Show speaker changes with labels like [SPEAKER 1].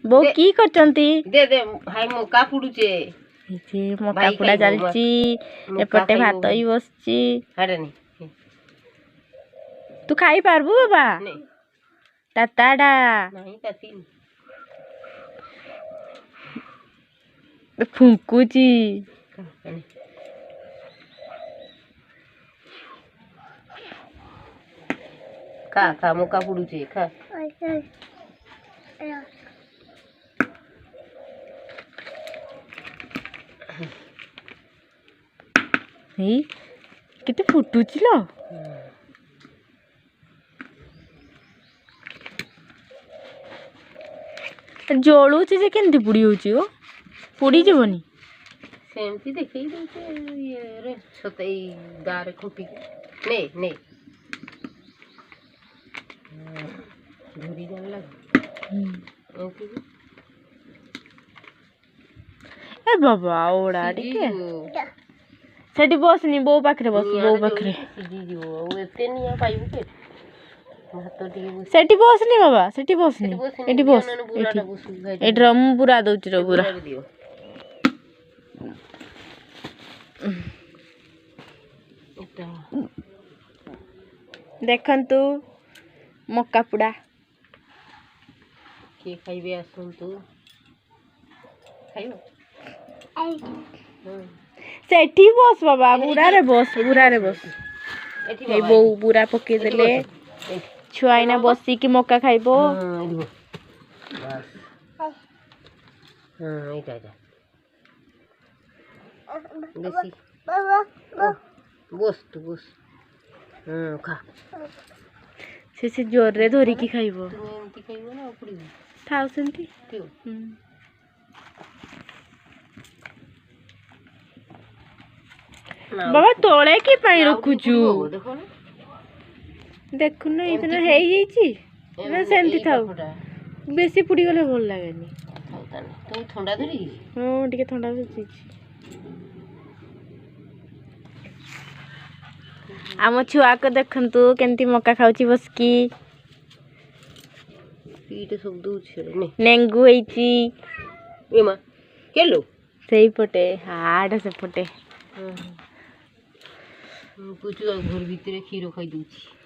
[SPEAKER 1] बो की करचंती
[SPEAKER 2] दे दे भाई मका पुडुचे
[SPEAKER 1] जे मका पुडा चलची एपटे भात ही बसची
[SPEAKER 2] हाडे नहीं
[SPEAKER 1] तू खाई पारबू बाबा
[SPEAKER 2] नहीं
[SPEAKER 1] ताताडा
[SPEAKER 2] नहीं ताती
[SPEAKER 1] फुंकुची
[SPEAKER 2] खा खा मका पुडुचे खा
[SPEAKER 1] ही किती फुटुची लो जळुची जे केंती पुडी होची ओ पुडी जीवनी
[SPEAKER 2] सेमती देखई दउचे ये रे सतई गारे खुपी ने ने धुरी जान लग
[SPEAKER 1] ए बाबा ओडा टिके सेठी बसनी बो पाखरे बस बो पाखरे
[SPEAKER 2] जीजो एते निया पाइबु के भात टिके
[SPEAKER 1] सेठी बसनी बाबा सेठी बसनी एठी बस ए ड्रम पूरा दउची रो पूरा देखंतु मक्का पुडा
[SPEAKER 2] के खाइबे आसंतु खाइबो
[SPEAKER 1] सेठी बस बाबा पूरा रे बस ए बो पूरा पके देले छुआ इना बसी की मक्का खाइबो
[SPEAKER 2] बस हां एटा एटा बेसी बस तू बस खा
[SPEAKER 1] से जोर रे धरी की खाइबो
[SPEAKER 2] तू एमती खाइबो ना उपुड़ी
[SPEAKER 1] थाउ सेंती
[SPEAKER 2] क्यों
[SPEAKER 1] बाबा तोळे की पाई रखुचु
[SPEAKER 2] देखो ना
[SPEAKER 1] देखु न इतना हे जाईची ना सेंती थाउ बेसी पुडी गले भल लागेनी
[SPEAKER 2] थाउ ताने तू ठंडा धरी
[SPEAKER 1] हां टिके ठंडा होची आम छुआ को देखंतु केंती मक्का खाउची बसकी
[SPEAKER 2] पीठ सब दउ छे
[SPEAKER 1] नेंगु हेची
[SPEAKER 2] ए मा केलो
[SPEAKER 1] सेई पटे हाड से पटे
[SPEAKER 2] पुचु घर भीतर खीर खाई दूची